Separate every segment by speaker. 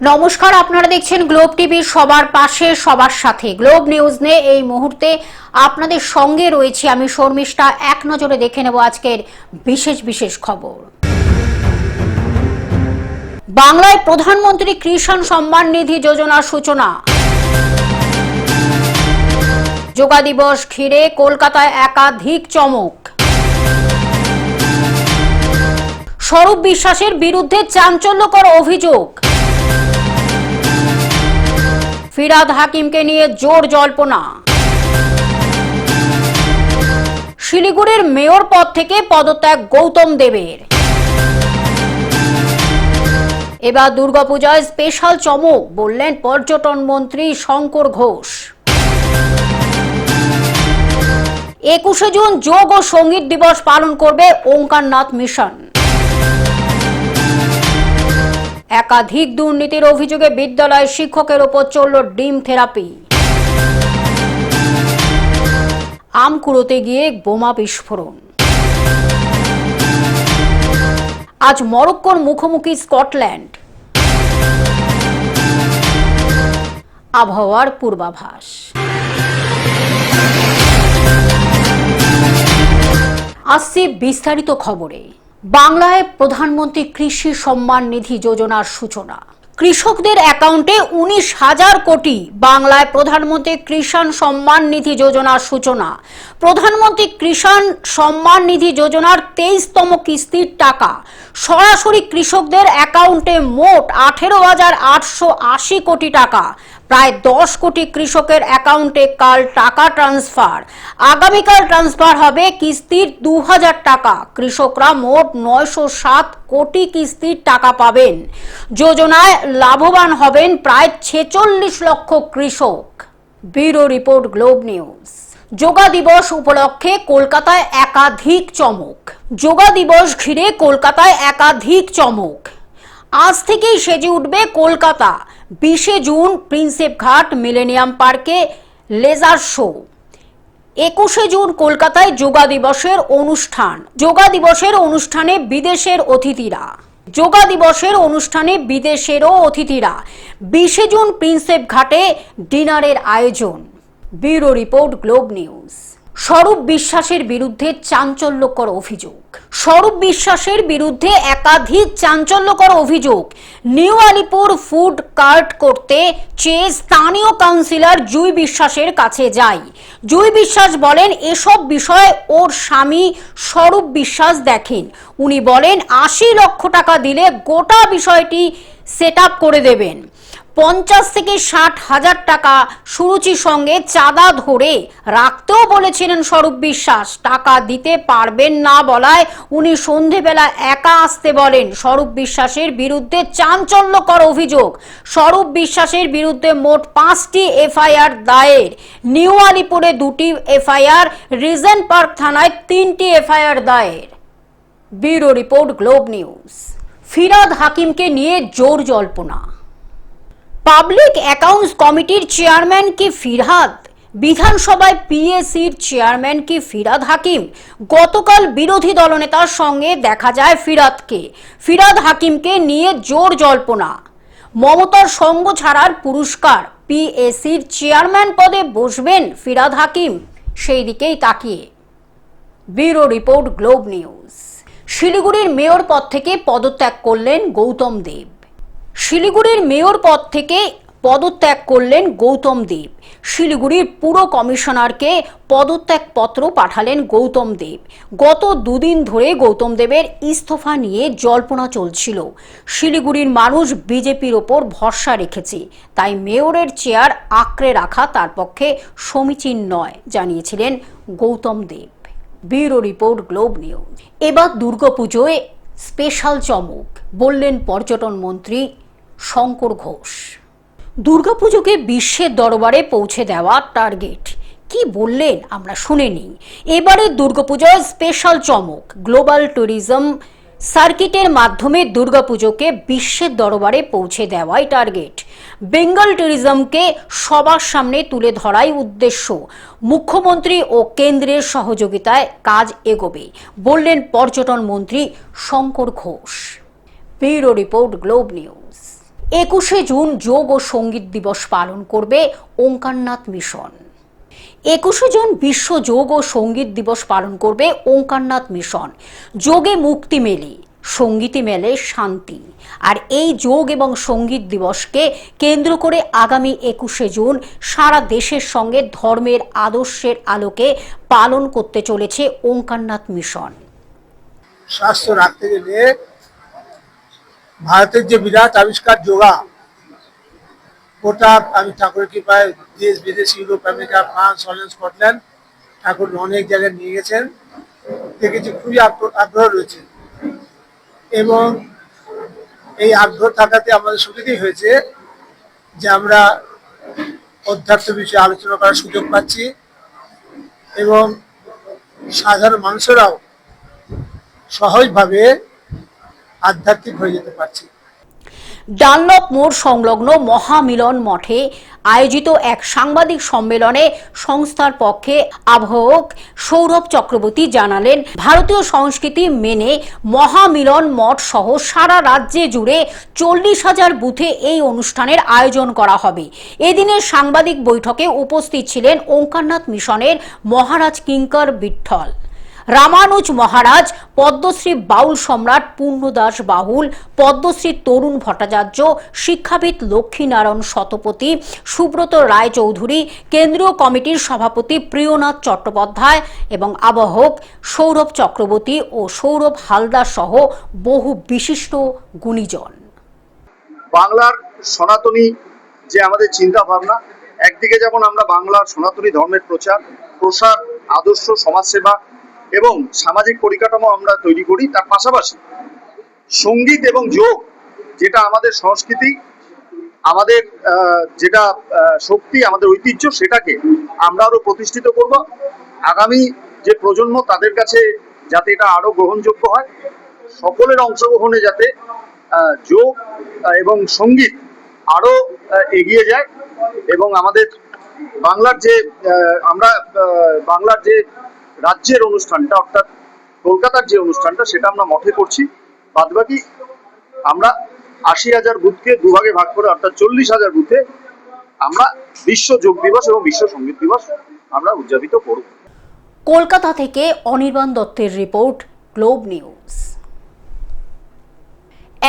Speaker 1: নমস্কার, আপনারা দেখছেন গ্লোব টিভি। সবার পাশে সবার সাথে গ্লোব নিউজ নিয়ে এই মুহূর্তে আপনাদের সঙ্গে রয়েছে আমি শর্মিষ্ঠা। এক নজরে দেখে নেব আজকের বিশেষ বিশেষ খবর। বাংলায় প্রধানমন্ত্রী কিষাণ সম্মান নিধি যোজনার সূচনা। যোগা দিবস ঘিরে কলকাতায় একাধিক চমক। স্বরূপ বিশ্বাসের বিরুদ্ধে চাঞ্চল্যকর অভিযোগ। ফিরহাদ হাকিমকে নিয়ে জোর জল্পনা। শিলিগুড়ির মেয়র পদ থেকে পদত্যাগ গৌতম দেবের। এবার দুর্গাপূজায় স্পেশাল চমক, বললেন পর্যটন মন্ত্রী শঙ্কর ঘোষ। 21শে জুন যোগ ও সঙ্গীত দিবস পালন করবে ওঙ্কারনাথ মিশন। একাধিক দুর্নীতির অভিযোগে বিদ্যালয় শিক্ষকের ওপর চলল ডিম থেরাপি। আম কুড়োতে গিয়ে বোমা বিস্ফোরণ। আজ মরক্কোর মুখোমুখি স্কটল্যান্ড। আবহাওয়ার পূর্বাভাস। আসছে বিস্তারিত খবরে। বাংলায় প্রধানমন্ত্রী কৃষি সম্মান নিধি যোজনার সূচনা। কৃষকদের অ্যাকাউন্টে 19,000 কোটি। বাংলায় প্রধানমন্ত্রী কিষাণ সম্মান নিধি যোজনার সূচনা। প্রধানমন্ত্রী কিষাণ সম্মান নিধি যোজনার 23তম কিস্তির টাকা সরাসরি কৃষকদের অ্যাকাউন্টে মোট 18,880 কোটি টাকা। প্রায় 10 কোটি কৃষকের অ্যাকাউন্টে কাল টাকা ট্রান্সফার। আগামীকাল ট্রান্সফার হবে কিস্তির 2,000 টাকা। কৃষকরা মোট 907 কোটি কিস্তির টাকা পাবেন। যোজনায় লাভবান হবেন প্রায় 46 লক্ষ কৃষক। Bureau report, Globe news. Yoga দিবস উপলক্ষে কলকাতায় একাধিক চমক। যোগা দিবস ঘিরে কলকাতায় একাধিক চমক। আজ থেকেই সেজে উঠবে কলকাতা। 20শে জুন প্রিন্সেপ ঘাট মিলেনিয়াম পার্কে লেজার শো। 21শে জুন কলকাতায় যোগা দিবসের অনুষ্ঠান। যোগা দিবসের অনুষ্ঠানে বিদেশের অতিথিরা। যোগা দিবসের অনুষ্ঠানে বিদেশেরও অতিথিরা। 20শে জুন প্রিন্সেপ ঘাটে ডিনারের আয়োজন। Bureau report, Globe news. স্বরূপ বিশ্বাসের বিরুদ্ধে চাঞ্চল্যকর অভিযোগ। স্বরূপ বিশ্বাসের বিরুদ্ধে একাধিক চাঞ্চল্যকর অভিযোগ। নিউ আলিপুর ফুড কার্ট করতে চেয়ে স্থানীয় কাউন্সিলর জুই বিশ্বাসের কাছে যায়। জুই বিশ্বাস বলেন এসব বিষয় ওর স্বামী স্বরূপ বিশ্বাস দেখেন। উনি বলেন 80 লক্ষ টাকা দিলে গোটা বিষয়টি সেট আপ করে দেবেন। 50 থেকে 60 হাজার টাকা সুরুচির সঙ্গে চাঁদা ধরে রাখতেও বলেছিলেন স্বরূপ বিশ্বাস। টাকা দিতে পারবেন না বলায় উনি সন্ধেবেলা একা আসতে বলেন। স্বরূপ বিশ্বাসের বিরুদ্ধে চাঞ্চল্যকর অভিযোগ। স্বরূপ বিশ্বাসের বিরুদ্ধে মোট 5টি এফআইআর দায়ের। নিউ আলিপুরে 2টি এফআইআর, রিজেন্ট পার্ক থানায় 3টি এফআইআর দায়ের। Bureau report, Globe news. Firhad হাকিমকে নিয়ে জোর জল্পনা। পাবলিক অ্যাকাউন্টস কমিটির চেয়ারম্যান কি ফিরহাদ? বিধানসভায় পিএসসির চেয়ারম্যান কি ফিরহাদ হাকিম? গতকাল বিরোধী দলনেতার সঙ্গে দেখা যায় ফিরহাদকে। ফিরহাদ হাকিমকে নিয়ে জোর জল্পনা। মমতার সঙ্গ ছাড়ার পুরস্কার। পিএসসির চেয়ারম্যান পদে বসবেন ফিরহাদ হাকিম, সেই দিকেই তাকিয়ে। Bureau report, Globe news. শিলিগুড়ির মেয়র পদ থেকে পদত্যাগ করলেন গৌতম দেব। শিলিগুড়ির মেয়র পদ থেকে পদত্যাগ করলেন গৌতম দেব। শিলিগুড়ির পুর কমিশনারকে পদত্যাগ পত্র পাঠালেন গৌতম দেব। গত 2 দিন ধরে গৌতম দেবের ইস্তফা নিয়ে জল্পনা চলছিল। শিলিগুড়ির মানুষ বিজেপির ওপর ভরসা রেখেছে, তাই মেয়রের চেয়ার আঁকড়ে রাখা তার পক্ষে সমীচীন নয়, জানিয়েছিলেন Gautam Deb. Bureau report, Globe news. এবার দুর্গাপুজোয় স্পেশাল চমক, বললেন পর্যটন মন্ত্রী শঙ্কর ঘোষ। দুর্গাপুজোকে বিশ্বের দরবারে পৌঁছে দেওয়া টার্গেট। কি বললেন আমরা শুনে নিই। এবারে দুর্গাপুজোয় স্পেশাল চমক। গ্লোবাল ট্যুরিজম সার্কিটের মাধ্যমে দুর্গাপুজোকে বিশ্বের দরবারে পৌঁছে দেওয়াই টার্গেট। বেঙ্গল ট্যুরিজমকে সবার সামনে তুলে ধরাই উদ্দেশ্য। মুখ্যমন্ত্রী ও কেন্দ্রের সহযোগিতায় কাজ এগোবে, বললেন পর্যটন মন্ত্রী Shankar Ghosh. Bureau report, Globe news. 21শে জুন যোগ ও সঙ্গীত দিবস পালন করবে ওঙ্কারনাথ মিশন। 21শে জুন বিশ্ব যোগ ও সঙ্গীত দিবস পালন করবে ওঙ্কারনাথ মিশন। যোগে মুক্তি মেলে, সঙ্গীতে মেলে শান্তি। আর এই যোগ এবং সঙ্গীত দিবসকে কেন্দ্র করে আগামী 21শে জুন সারা দেশের সঙ্গে ধর্মের আদর্শের আলোকে পালন করতে চলেছে ওঙ্কারনাথ মিশন।
Speaker 2: স্বাস্থ্য রাখতে গেলে ভারতের যে বিরাট আবিষ্কার যোগা, ওটা আমি ঠাকুরের কৃপায় দেশ বিদেশ, Europe, America, France, Holland, Scotland ঠাকুর অনেক জায়গায় নিয়ে গেছেন, দেখেছি খুবই আগ্রহ রয়েছে। এবং এই আগ্রহ থাকাতে আমাদের সুবিধাই হয়েছে যে আমরা অধ্যাত্ম বিষয়ে আলোচনা করার সুযোগ পাচ্ছি এবং সাধারণ মানুষেরাও সহজভাবে আধ্যাত্মিক হয়ে যেতে পারছি।
Speaker 1: ডানলপ মোড় সংলগ্ন মহামিলন মঠে আয়োজিত এক সাংবাদিক সম্মেলনে সংস্থার পক্ষে আহ্বায়ক সৌরভ চক্রবর্তী জানালেন, ভারতীয় সংস্কৃতি মেনে মহামিলন মঠ সহ সারা রাজ্যে জুড়ে 40,000 বুথে এই অনুষ্ঠানের আয়োজন করা হবে। এদিনের সাংবাদিক বৈঠকে উপস্থিত ছিলেন ওঙ্কারনাথ মিশনের মহারাজ কিঙ্কর বিঠল, রামানুজ মহারাজ, পদ্মশ্রী বাউল সম্রাট পূর্ণদাস বাউল, পদ্মশ্রী তরুণ ভট্টাচার্য, শিক্ষাবিদ লক্ষ্মীনারায়ণ শতপথী, সুব্রত রায় চৌধুরী, কেন্দ্রীয় কমিটির সভাপতি প্রিয়নাথ চট্টোপাধ্যায় এবং আবাহক সৌরভ চক্রবর্তী ও সৌরভ হালদার সহ বহু বিশিষ্ট গুণীজন।
Speaker 3: বাংলার সনাতনী যে আমাদের চিন্তা ভাবনা, একদিকে যেমন আমরা বাংলার সনাতনী ধর্মের প্রসার, আদর্শ, সমাজসেবা এবং সামাজিক পরিকাঠামো আমরা তৈরি করি, তার পাশাপাশি সঙ্গীত এবং যোগ যেটা আমাদের সংস্কৃতি, আমাদের যেটা শক্তি, আমাদের ঐতিহ্য, সেটাকে আমরা আরো প্রতিষ্ঠিত করব। আগামী যে প্রজন্ম, তাদের কাছে যাতে এটা আরো গ্রহণযোগ্য হয়, সকলের অংশগ্রহণে যাতে যোগ এবং সঙ্গীত আরো এগিয়ে যায় এবং আমাদের বাংলার যে রাজ্যের অনুষ্ঠানটা, অর্থাৎ কলকাতার যে অনুষ্ঠানটা, সেটা আমরা মঠে করছি। বাদবাকি আমরা 80,000 বুথকে দুভাগে ভাগ করে, অর্থাৎ 40,000 বুথে আমরা বিশ্ব যোগ দিবস এবং বিশ্ব সঙ্গীত দিবস আমরা উদযাপিত করব।
Speaker 1: কলকাতা থেকে অনির্বাণ দত্তের রিপোর্ট, গ্লোব নিউজ।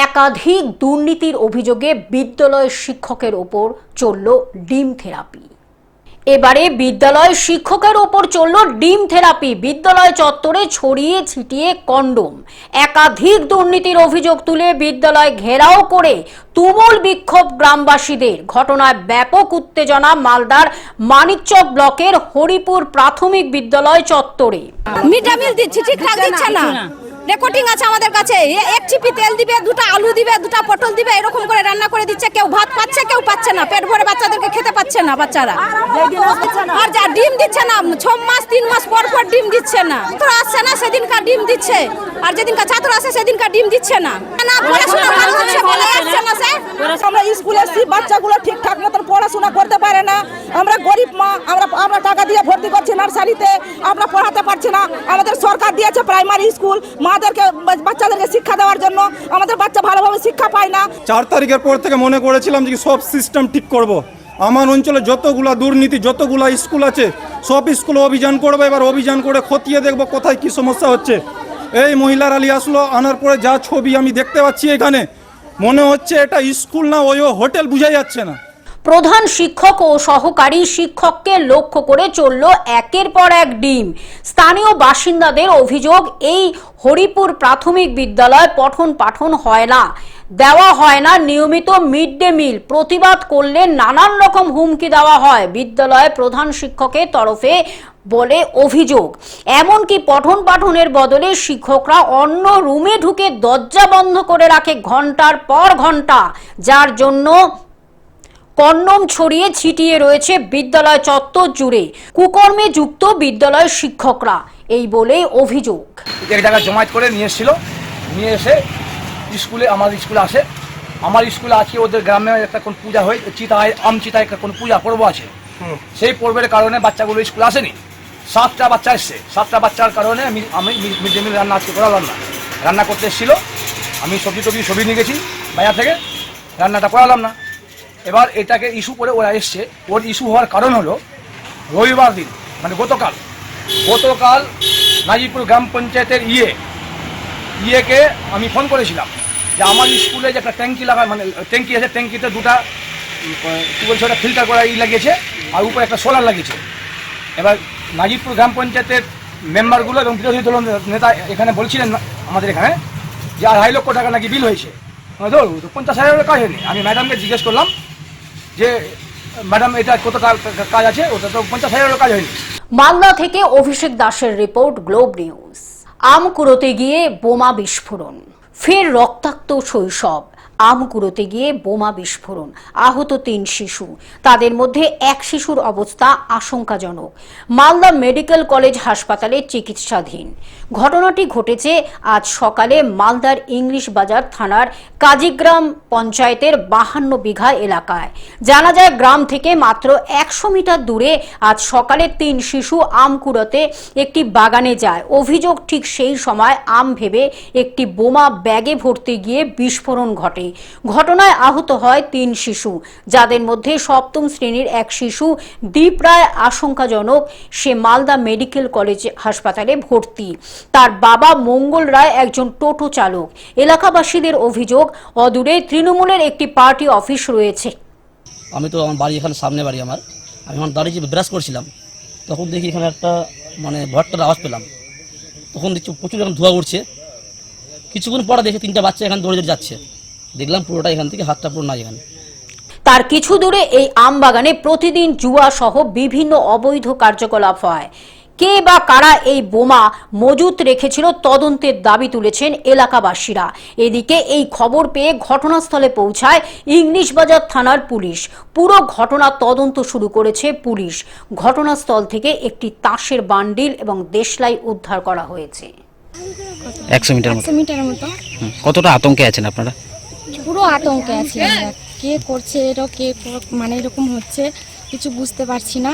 Speaker 1: একাধিক দুর্নীতির অভিযোগে বিদ্যালয়ের শিক্ষকের ওপর চলল ডিম থেরাপি। এবারে বিদ্যালয় শিক্ষকের ওপর চলল ডিম থেরাপি। বিদ্যালয় চত্বরে ছড়িয়ে ছিটিয়ে কন্ডোম। একাধিক দুর্নীতির অভিযোগ তুলে বিদ্যালয় ঘেরাও করে তুমুল বিক্ষোভ গ্রামবাসীদের। ঘটনায় ব্যাপক উত্তেজনা মালদার মানিকচক ব্লকের হরিপুর প্রাথমিক বিদ্যালয় চত্বরে।
Speaker 4: মিড ডে মিল দিচ্ছি, ঠিকঠাক দিচ্ছে না। রেকর্ডিং আছে আমাদের কাছে, এক চিপি তেল দিবে, দুটো আলু দিবে, দুটো পটল দিবে, এরকম করে রান্না করে দিচ্ছে। কেউ ভাত পাচ্ছে, কেউ পাচ্ছে না। পেট ভরে বাচ্চাদেরকে খেতে পাচ্ছে না বাচ্চারা। আর যা ডিম দিচ্ছে না, 6 মাস 3 মাস পর পর ডিম দিচ্ছে না। ছাত্র আসছে না, সেদিনকার ডিম দিচ্ছে। আর যেদিনকার ছাত্র আসে সেদিনকার ডিম দিচ্ছে না। না পড়াশোনা ভালো হচ্ছে বলে আসছে না স্যার।
Speaker 5: আমরা স্কুলে এসেছি, বাচ্চাগুলো ঠিকঠাক মতন পড়াশোনা করতে পারে না। আমরা গরিব মা, আমরা টাকা দিয়ে ভর্তি করছি নার্সারিতে, আমরা পড়াতে পারছি না। আমাদের সরকার দিয়েছে প্রাইমারি স্কুল, মাদেরকে বাচ্চাদেরকে শিক্ষা দেওয়ার জন্য। আমাদের বাচ্চা ভালোভাবে শিক্ষা পায় না।
Speaker 6: 4 তারিখের পর থেকে মনে করেছিলাম যে সব সিস্টেম ঠিক করব। আমার অঞ্চলে যতগুলা দুর্নীতি, যতগুলা স্কুল আছে, সব স্কুলে অভিযান করবো। এবার অভিযান করে খতিয়ে দেখবো কোথায় কি সমস্যা হচ্ছে। এই মহিলা র্যালি আসলো, আনার পরে যা ছবি আমি দেখতে পাচ্ছি এখানে, মনে হচ্ছে এটা স্কুল না ওই হোটেল, বোঝাই যাচ্ছে না।
Speaker 1: প্রধান শিক্ষক ও সহকারী শিক্ষককে লক্ষ্য করে চলল একের পর এক ডিম। স্থানীয় বাসিন্দাদের অভিযোগ, এই হরিপুর প্রাথমিক বিদ্যালয় পঠন পাঠন হয় না, দেওয়া হয় না নিয়মিত মিড ডে মিল। প্রতিবাদ করলে নানান রকম হুমকি দেওয়া হয় বিদ্যালয়ে প্রধান শিক্ষকের তরফে বলে অভিযোগ। এমনকি পঠন পাঠনের বদলে শিক্ষকরা অন্য রুমে ঢুকে দরজা বন্ধ করে রাখে ঘন্টার পর ঘন্টা, যার জন্য কন্ডম ছড়িয়ে ছিটিয়ে রয়েছে বিদ্যালয় চত্বর জুড়ে। কুকর্মে যুক্ত বিদ্যালয়ের শিক্ষকরা, এই বলে অভিযোগ।
Speaker 7: এক জায়গায় জমায়েত করে নিয়ে এসেছিল, নিয়ে এসে স্কুলে, আমার স্কুলে আসে। আমার স্কুলে আজকে ওদের গ্রামে একটা কোন পূজা হয়, চিতায় আমচিতায় একটা কোন পূজা পর্ব আছে। সেই পর্বের কারণে বাচ্চাগুলো স্কুলে আসেনি। 7টা বাচ্চা এসছে। 7টা বাচ্চার কারণে আমি মিড ডে মিল রান্না আজকে করালাম না। রান্না করতে এসেছিলো, আমি সবজি নিয়ে গেছি বাজার থেকে। রান্নাটা করালাম না। এবার এটাকে ইস্যু করে ওরা এসছে। ওর ইস্যু হওয়ার কারণ হলো রবিবার দিন মানে গতকাল নাজিরপুর গ্রাম পঞ্চায়েতের ইয়েকে আমি ফোন করেছিলাম যে আমার স্কুলে যে একটা ট্যাঙ্কি মানে ট্যাঙ্কি আছে, ট্যাঙ্কিতে দুটা কী বলছে ওটা ফিল্টার করা লাগিয়েছে আর উপরে একটা সোলার লাগিয়েছে। এবার নাজিরপুর গ্রাম পঞ্চায়েতের মেম্বারগুলো এবং বিরোধী দল নেতা এখানে বলছিলেন আমাদের এখানে যে 2.5 লক্ষ টাকা নাকি বিল হয়েছে। 50,000 কাজ হয়নি। আমি ম্যাডামকে জিজ্ঞেস করলাম যে ম্যাডাম এটা কত কাজ আছে, ওটা তো 50,000 কাজ হয়নি।
Speaker 1: মালদা থেকে অভিষেক দাসের রিপোর্ট, গ্লোব নিউজ। আম কুড়োতে গিয়ে বোমা বিস্ফোরণ, ফের রক্তাক্ত শৈশব। আম কুড়োতে গিয়ে বোমা বিস্ফোরণ, আহত 3 শিশু, তাদের মধ্যে এক শিশুর অবস্থা আশঙ্কাজনক। মালদা মেডিকেল কলেজ হাসপাতালে চিকিৎসাধীন। ঘটনাটি ঘটেছে আজ সকালে মালদার ইংলিশ বাজার থানার কাজীগ্রাম পঞ্চায়েতের 52 বিঘা এলাকায়। জানা যায় গ্রাম থেকে মাত্র 100 মিটার দূরে আজ সকালে 3 শিশু আম কুড়োতে একটি বাগানে যায়। অভিযোগ, ঠিক সেই সময় আম ভেবে একটি বোমা ব্যাগে ভরতে গিয়ে বিস্ফোরণ ঘটে। ঘটনায় আহত হয় 3 শিশু, যাদের মধ্যে 7ম শ্রেণীর এক শিশু দীপ রায় আশঙ্কাজনক। সে মালদা মেডিকেল কলেজ হাসপাতালে ভর্তি। তার বাবা মঙ্গল রায় একজন টোটো চালক। এলাকাবাসীদের অভিযোগ, অদূরে তৃণমূলের একটি পার্টি অফিস রয়েছে।
Speaker 8: আমি তো আমার বাড়ি এখানে সামনে বাড়ি আমি আমার দাঁড়িয়ে ব্রাশ করছিলাম, তখন দেখি এখানে একটা মানে ভট্টার আওয়াজ পেলাম। তখন দেখছি প্রচুর এখন ধোঁয়া উঠছে। কিছুক্ষণ পরে দেখে 3টা বাচ্চা এখানে দৌড়ে যাচ্ছে। দেখলাম পুরোটা এখান থেকে হাতটা পুরো নাই এখানে।
Speaker 1: তার কিছু দূরে এই আম বাগানে প্রতিদিন জুয়া সহ বিভিন্ন অবৈধ কার্যকলাপ হয়। কে বা কারা এই বোমা মজুত রেখেছিল তদন্তের দাবি তুলেছেন এলাকাবাসীরা। এদিকে এই খবর পেয়ে ঘটনাস্থলে পৌঁছায় ইংলিশ বাজার থানার পুলিশ। পুরো ঘটনা তদন্ত শুরু করেছে পুলিশ। ঘটনাস্থল থেকে একটি তাসের বান্ডিল এবং দেশলাই উদ্ধার করা হয়েছে।
Speaker 9: 100 মিটার মতো। কতটা আতঙ্কে আছেন আপনারা?
Speaker 10: পুরো আতঙ্কে আছি আমরা। কে করছে এটা, কে মানে এরকম হচ্ছে কিছু বুঝতে পারছি না।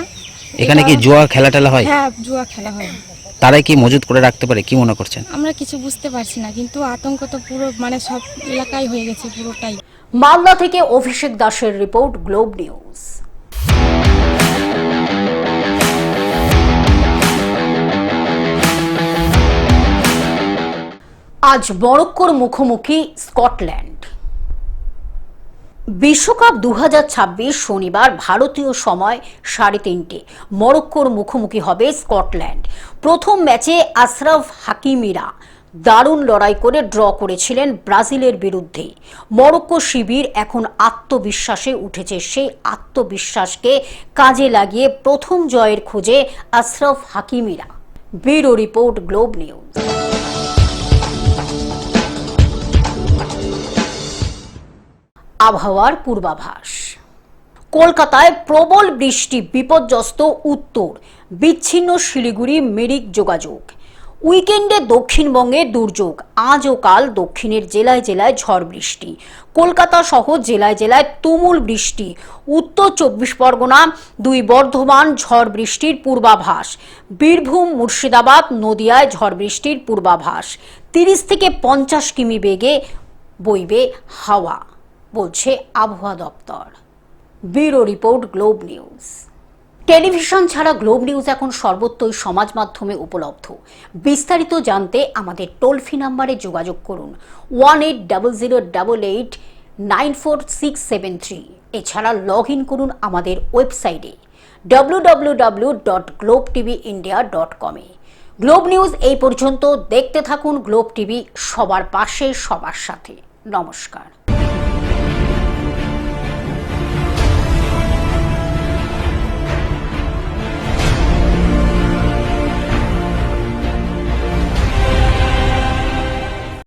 Speaker 9: এখানে কি জুয়া খেলা টেলা হয়?
Speaker 10: হ্যাঁ, জুয়া খেলা হয়।
Speaker 9: তারাই কি মজুত করে রাখতে পারে, কি মনে করছেন?
Speaker 10: আমরা কিছু বুঝতে পারছি না, কিন্তু আতঙ্ক তো পুরো মানে সব এলাকায় হয়ে গেছে পুরোটাই।
Speaker 1: মালদা থেকে অভিষেক দাসের রিপোর্ট, গ্লোব নিউজ। আজ মরক্কোর মুখোমুখি স্কটল্যান্ড। বিশ্বকাপ 2026 শনিবার ভারতীয় সময় 3:30 মরক্কোর মুখোমুখি হবে স্কটল্যান্ড। প্রথম ম্যাচে আশরাফ হাকিমিরা দারুণ লড়াই করে ড্র করেছিলেন ব্রাজিলের বিরুদ্ধে। মরক্কো শিবির এখন আত্মবিশ্বাসে উঠেছে। সেই আত্মবিশ্বাসকে কাজে লাগিয়ে প্রথম জয়ের খোঁজে আশরাফ হাকিমিরা। Bureau report, Globe news. আবহাওয়ার পূর্বাভাস। কলকাতায় প্রবল বৃষ্টি, বিপর্যস্ত উত্তর, বিচ্ছিন্ন শিলিগুড়ি মিরিক যোগাযোগ। উইকেন্ডে দক্ষিণবঙ্গে দুর্যোগ। আজ ও কাল দক্ষিণের জেলায় জেলায় ঝড় বৃষ্টি। কলকাতা সহ জেলায় জেলায় তুমুল বৃষ্টি। উত্তর 24 পরগনা, 2 বর্ধমান ঝড় বৃষ্টির পূর্বাভাস। বীরভূম, মুর্শিদাবাদ, নদিয়ায় ঝড় বৃষ্টির পূর্বাভাস। 30 থেকে 50 কিমি বেগে বইবে হাওয়া, বলছে আবহাওয়া দপ্তর। Bureau report, Globe news. Television ছাড়া গ্লোব নিউজ এখন সর্বত্রই সমাজ মাধ্যমে উপলব্ধ। বিস্তারিত জানতে আমাদের টোল ফ্রি নম্বরে যোগাযোগ করুন 18008894,673। এছাড়া লগ ইন করুন আমাদের ওয়েবসাইটে www.globtvindia.com। গ্লোব নিউজ এই পর্যন্ত। দেখতে থাকুন গ্লোব টিভি, সবার পাশে সবার সাথে। নমস্কার।